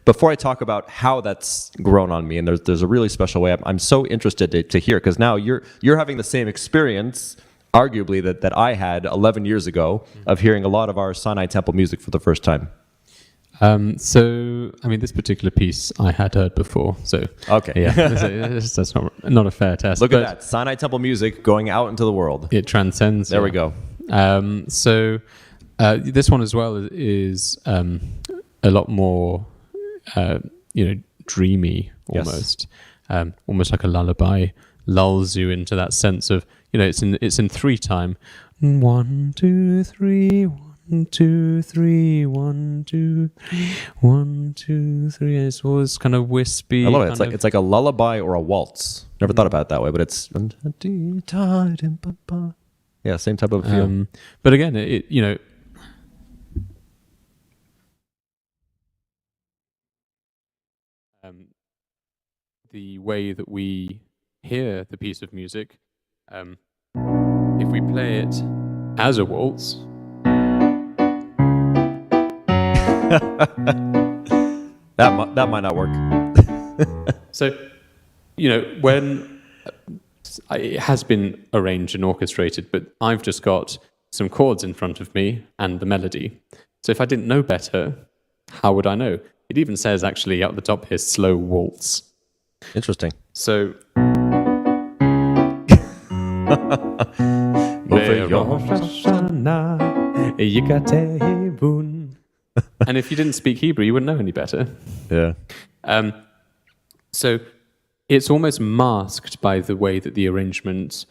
before I talk about how that's grown on me, and there's a really special way, I'm so interested to hear, because now you're having the same experience, arguably, that I had 11 years ago of hearing a lot of our Sinai Temple music for the first time. So, I mean, this particular piece I had heard before. So, okay, yeah, that's not a fair test. Look at that, Sinai Temple music going out into the world. It transcends. There we go. So, this one as well is a lot more, dreamy almost, Yes. Almost like a lullaby. Lulls you into that sense of, it's in 3 time. 1, 2, 3. 1, 2, 3, 1, 2, 3, 1, 2, 3. And it's always kind of wispy. I love it. It's like a lullaby or a waltz. Never thought about it that way, but it's yeah, same type of feel. But again, the way that we hear the piece of music, if we play it as a waltz. That might not work. So, when it has been arranged and orchestrated, but I've just got some chords in front of me and the melody. So if I didn't know better, how would I know? It even says actually at the top here, slow waltz. Interesting. So and if you didn't speak Hebrew, you wouldn't know any better. Yeah. So it's almost masked by the way that the arrangement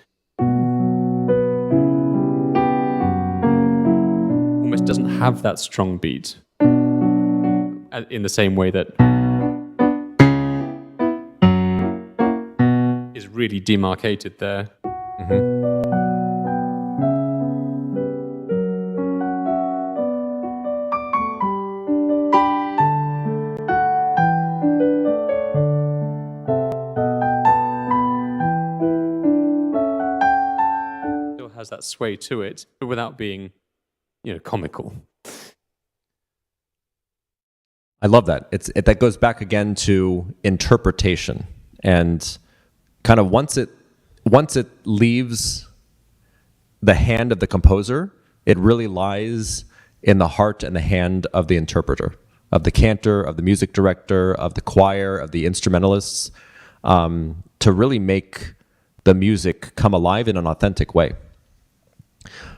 almost doesn't have that strong beat in the same way that is really demarcated there. Mm-hmm. Has that sway to it, but without being, comical. I love that. That goes back again to interpretation, and kind of once it leaves the hand of the composer, it really lies in the heart and the hand of the interpreter, of the cantor, of the music director, of the choir, of the instrumentalists, to really make the music come alive in an authentic way.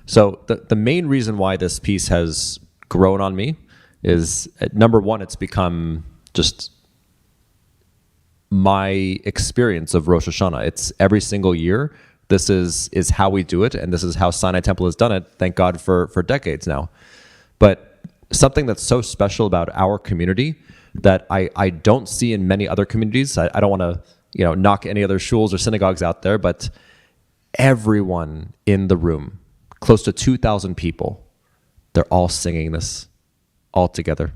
So the main reason why this piece has grown on me is, number one, it's become just my experience of Rosh Hashanah. It's every single year. This is how we do it, and this is how Sinai Temple has done it, thank God, for decades now. But something that's so special about our community that I don't see in many other communities, I don't want to knock any other shuls or synagogues out there, but everyone in the room, close to 2,000 people, they're all singing this all together.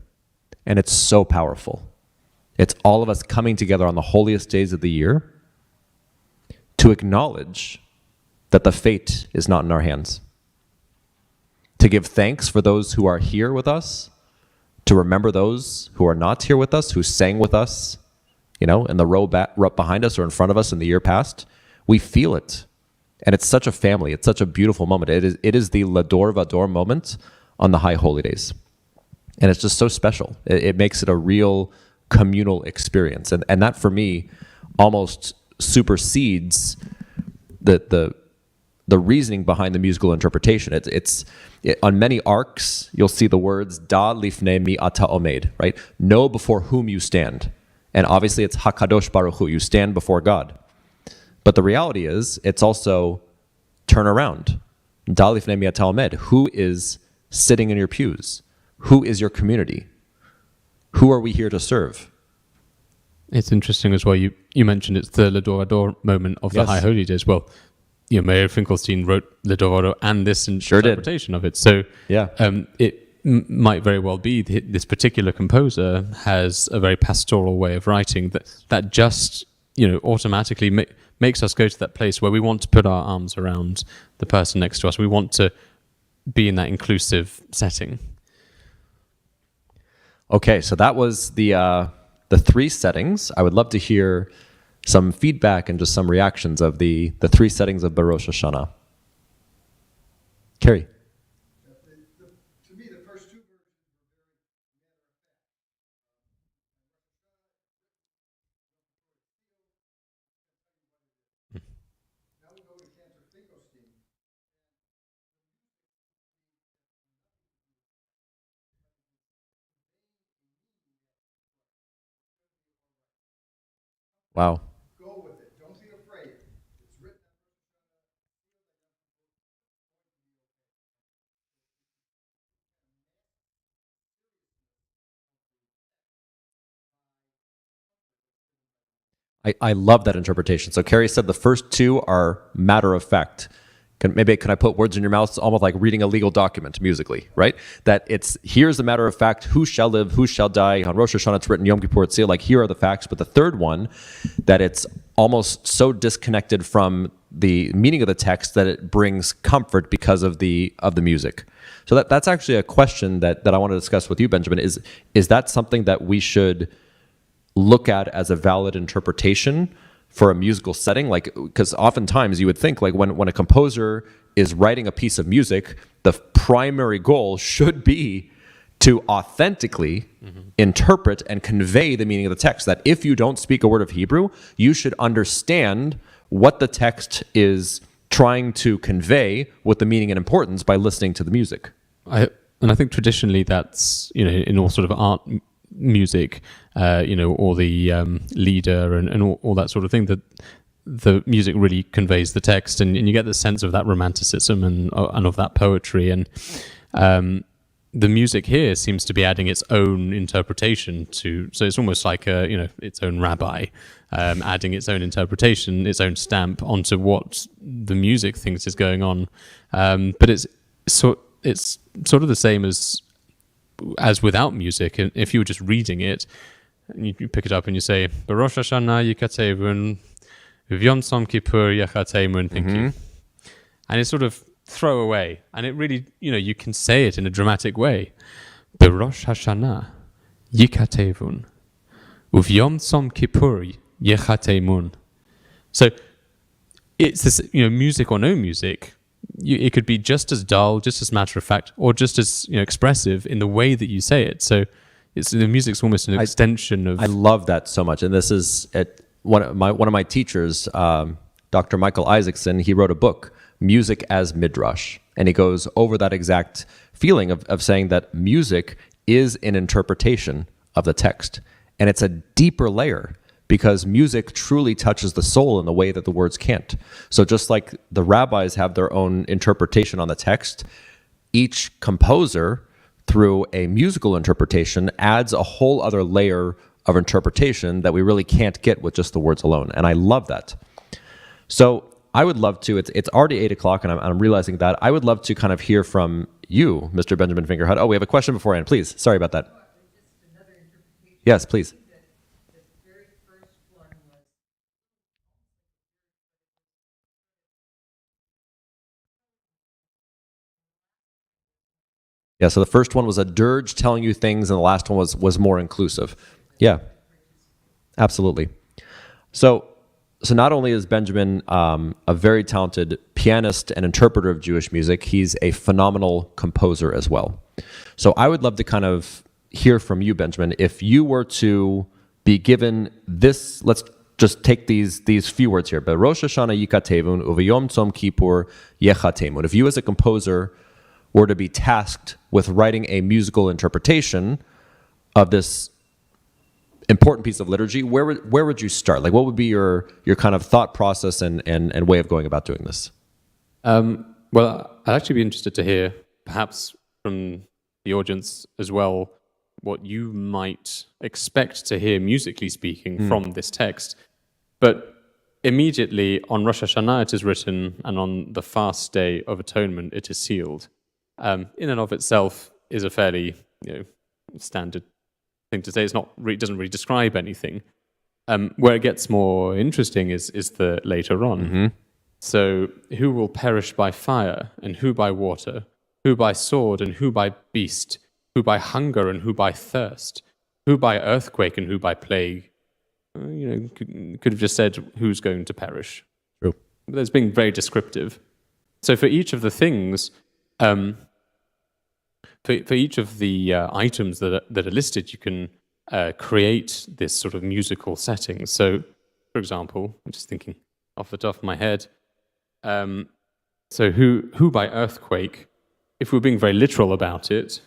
And it's so powerful. It's all of us coming together on the holiest days of the year to acknowledge that the fate is not in our hands. To give thanks for those who are here with us, to remember those who are not here with us, who sang with us, in the row behind us or in front of us in the year past. We feel it. And it's such a family. It's such a beautiful moment. It is the Lador Vador moment on the High Holy Days. And it's just so special. It makes it a real communal experience. And that, for me, almost supersedes the reasoning behind the musical interpretation. It's on many arcs, you'll see the words, Da lifnei mi ata omed, right? Know before whom you stand. And obviously it's HaKadosh Baruch Hu, you stand before God. But the reality is, it's also turn around. Da lifnei mi ata omed. Who is sitting in your pews? Who is your community? Who are we here to serve? It's interesting as well. You mentioned it's the Lador Ador moment of the High Holy Days. Well, Mayor Finkelstein wrote Lador Ador and this interpretation of it. So it might very well be this particular composer has a very pastoral way of writing that just automatically makes us go to that place where we want to put our arms around the person next to us. We want to be in that inclusive setting. Okay, so that was the three settings. I would love to hear some feedback and just some reactions of the three settings of Rosh Hashanah. Carrie. To me, the first two versions were very now we go to Cantor Finkelstein. Wow. Go with it. Don't be afraid. It's written. I love that interpretation. So Carrie said the first two are matter of fact. Can I put words in your mouth? It's almost like reading a legal document musically, right? That here's the matter of fact, who shall live, who shall die. On Rosh Hashanah, it's written Yom Kippur, it's like, here are the facts. But the third one, that it's almost so disconnected from the meaning of the text that it brings comfort because of the music. So that's actually a question that I want to discuss with you, Benjamin. Is that something that we should look at as a valid interpretation for a musical setting? Like, because oftentimes you would think, like, when a composer is writing a piece of music, the primary goal should be to authentically interpret and convey the meaning of the text. That if you don't speak a word of Hebrew, you should understand what the text is trying to convey with the meaning and importance by listening to the music. I think traditionally that's, in all sort of art music, or the leader and all that sort of thing, that the music really conveys the text, and you get the sense of that romanticism and of that poetry, and the music here seems to be adding its own interpretation to, so it's almost like its own rabbi adding its own interpretation, its own stamp onto what the music thinks is going on, but it's sort of the same as without music. And if you were just reading it, you pick it up and you say, Rosh Hashanah Yikatevun, Yom Kippur Yachateimun, thank you. And it's sort of throw away. And it really, you can say it in a dramatic way. Rosh Hashanah yikatevun, uvyom tzom kippur yechatemun. So it's this, music or no music. It could be just as dull, just as matter of fact, or just as expressive in the way that you say it. So the music's almost an extension of. I love that so much, and this is one of my teachers, Dr. Michael Isaacson. He wrote a book, Music as Midrash, and he goes over that exact feeling of saying that music is an interpretation of the text, and it's a deeper layer, because music truly touches the soul in the way that the words can't. So just like the rabbis have their own interpretation on the text, each composer, through a musical interpretation, adds a whole other layer of interpretation that we really can't get with just the words alone. And I love that. So I would love to, it's already 8 o'clock, and I'm realizing that. I would love to kind of hear from you, Mr. Benjamin Fingerhut. Oh, we have a question beforehand. Please. Sorry about that. Yes, please. Yeah, so the first one was a dirge telling you things, and the last one was more inclusive. Yeah, absolutely. So not only is Benjamin a very talented pianist and interpreter of Jewish music, he's a phenomenal composer as well. So I would love to kind of hear from you, Benjamin, if you were to be given this, let's just take these few words here, but Rosh Hashanah yikatevun, uvayom tzom kippur yechatemun. If you as a composer were to be tasked with writing a musical interpretation of this important piece of liturgy, where would you start? Like, what would be your kind of thought process and way of going about doing this? Well, I'd actually be interested to hear, perhaps from the audience as well, what you might expect to hear musically speaking from this text. But immediately on Rosh Hashanah it is written, and on the fast day of atonement it is sealed. In and of itself is a fairly standard thing to say. It doesn't really describe anything. Where it gets more interesting is the later on. Mm-hmm. So who will perish by fire, and who by water? Who by sword, and who by beast? Who by hunger, and who by thirst? Who by earthquake, and who by plague? Could have just said who's going to perish. True. But it's being very descriptive. So for each of the things, for each of the items that are listed, you can create this sort of musical setting. So, for example, I'm just thinking off the top of my head. So who by earthquake, if we're being very literal about it,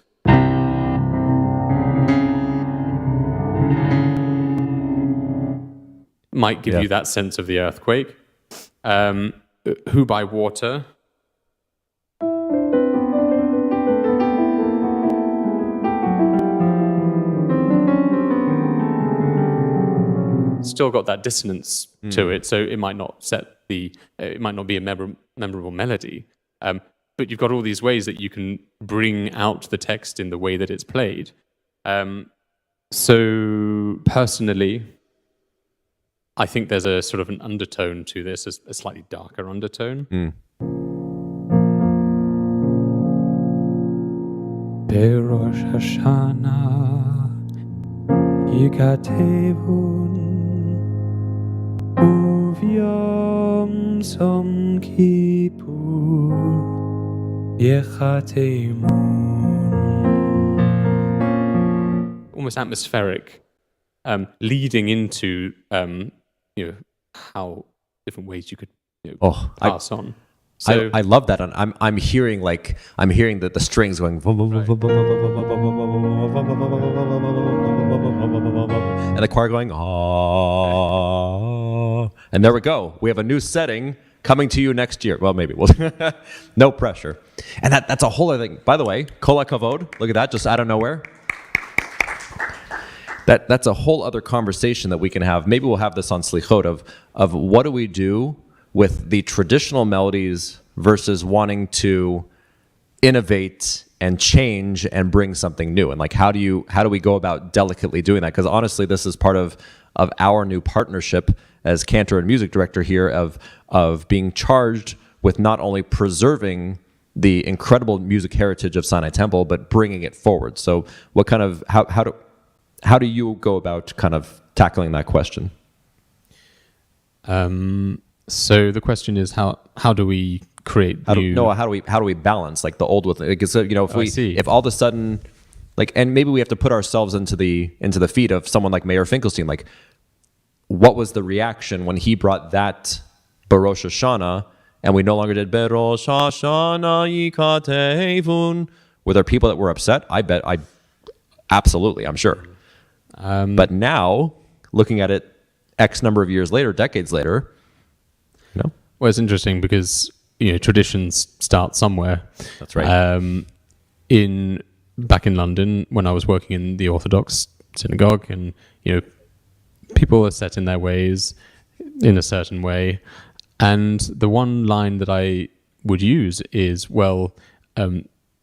might give you that sense of the earthquake. Who by water? Still got that dissonance to it, so it might not it might not be a memorable melody. But you've got all these ways that you can bring out the text in the way that it's played. So personally, I think there's a sort of an undertone to this, a slightly darker undertone. Rosh Hashanah yikatevun uvyom tzom kippur yechatemun. Almost atmospheric, leading into how different ways you could pass on. So I love that. I'm hearing that the strings going, and the choir going, ah, and there we go. We have a new setting coming to you next year. Well, maybe we'll no pressure. And that's a whole other thing. By the way, kol hakavod. Look at that, just out of nowhere. That's a whole other conversation that we can have. Maybe we'll have this on Slichot of what do we do with the traditional melodies versus wanting to innovate and change and bring something new, and like how do we go about delicately doing that? Because honestly, this is part of our new partnership as Cantor and music director here of being charged with not only preserving the incredible music heritage of Sinai Temple, but bringing it forward. So what kind of how do you go about kind of tackling that question? So the question is how do we create How do we balance like the old with like, so, you know, if all of a sudden like, and maybe we have to put ourselves into the feet of someone like Mayor Finkelstein, like what was the reaction when he brought that Barosh Hashanah and we no longer did Barosh Hashanah Yikatevun? Were there people that were upset? Absolutely, I'm sure. But now, looking at it X number of years later, decades later, you know? Well, it's interesting because, you know, traditions start somewhere. That's right. Back in London, when I was working in the Orthodox synagogue, and, you know, people are set in their ways in a certain way. And the one line that I would use is, well,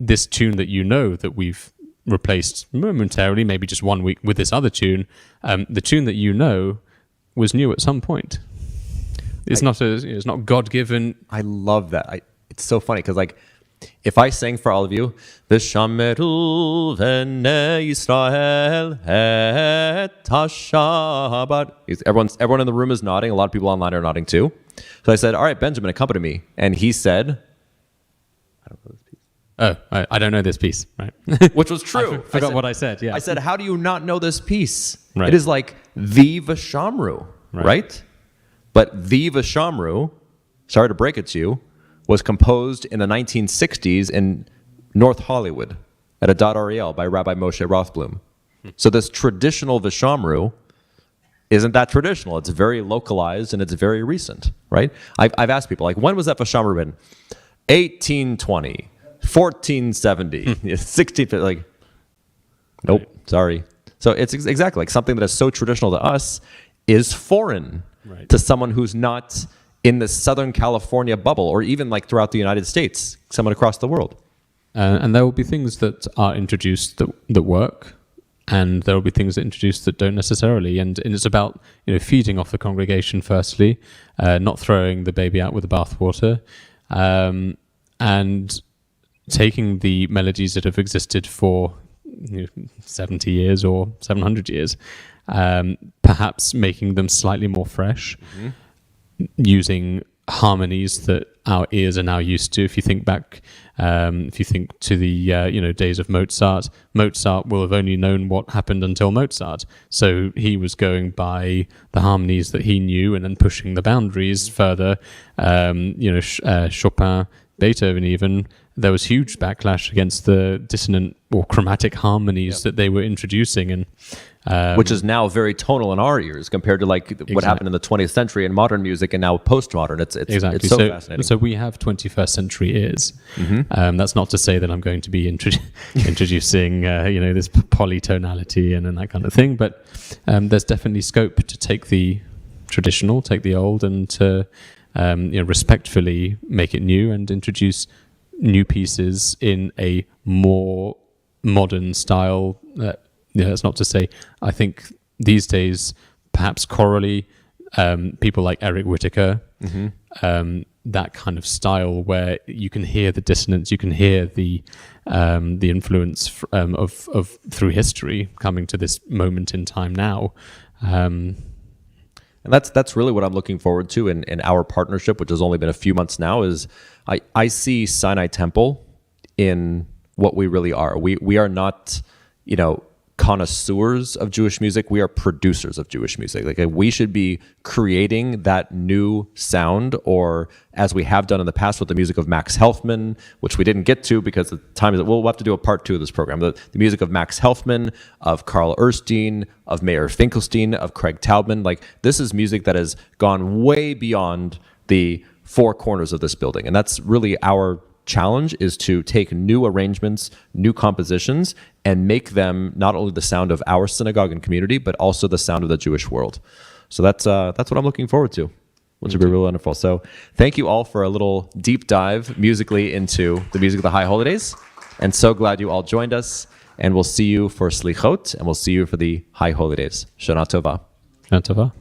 this tune that you know that we've replaced momentarily, maybe just 1 week, with this other tune, the tune that you know was new at some point. It's not God-given. I love that. It's so funny because, like, if I sang for all of you, V'shameru v'nei Yisrael et hashabat. Everyone in the room is nodding. A lot of people online are nodding too. So I said, all right, Benjamin, accompany me. And he said, I don't know this piece. Oh, I don't know this piece, right? Which was true. I forgot what I said, yeah. I said, how do you not know this piece? Right. It is like the V'shamru, right? But the V'shamru, sorry to break it to you, was composed in the 1960s in North Hollywood at a Dot Ariel by Rabbi Moshe Rothblum. So this traditional V'shamru isn't that traditional. It's very localized and it's very recent, right? I've asked people, like, when was that V'shamru written? 1820, 1470, 16, like, nope, sorry. So it's exactly like something that is so traditional to us is foreign to someone who's not in the Southern California bubble, or even like throughout the United States, someone across the world. And there will be things that are introduced that work, and there will be things that are introduced that don't necessarily. And it's about, you know, feeding off the congregation firstly, not throwing the baby out with the bathwater, and taking the melodies that have existed for 70 years or 700 years, perhaps making them slightly more fresh, using harmonies that our ears are now used to. If you think back, if you think to the days of Mozart will have only known what happened until Mozart. So he was going by the harmonies that he knew and then pushing the boundaries further. Chopin, Beethoven even, there was huge backlash against the dissonant or chromatic harmonies that they were introducing, and which is now very tonal in our ears compared to like what happened in the 20th century in modern music and now postmodern. It's so fascinating. So we have 21st century ears. That's not to say that I'm going to be introducing this polytonality and that kind of thing, but there's definitely scope to take the traditional, take the old, and to respectfully make it new and introduce new pieces in a more modern style. That's not to say, I think these days, perhaps chorally, people like Eric Whittaker, that kind of style where you can hear the dissonance, you can hear the influence of through history coming to this moment in time now. And that's really what I'm looking forward to in our partnership, which has only been a few months now, is I see Sinai Temple in what we really are. We are not, connoisseurs of Jewish music. We are producers of Jewish music. Like, we should be creating that new sound, or as we have done in the past with the music of Max Healthman, which we didn't get to because the time is, we'll have to do a part 2 of this program. The music of Max Healthman, of Carl Erstein, of Mayor Finkelstein, of Craig Taubman. Like, this is music that has gone way beyond the four corners of this building. And that's really our challenge, is to take new arrangements, new compositions, and make them not only the sound of our synagogue and community, but also the sound of the Jewish world. So that's what I'm looking forward to, which will be really wonderful. So thank you all for a little deep dive musically into the music of the High Holy Days. And so glad you all joined us. And we'll see you for Slichot, and we'll see you for the High Holy Days. Shana Tova. Shana Tova.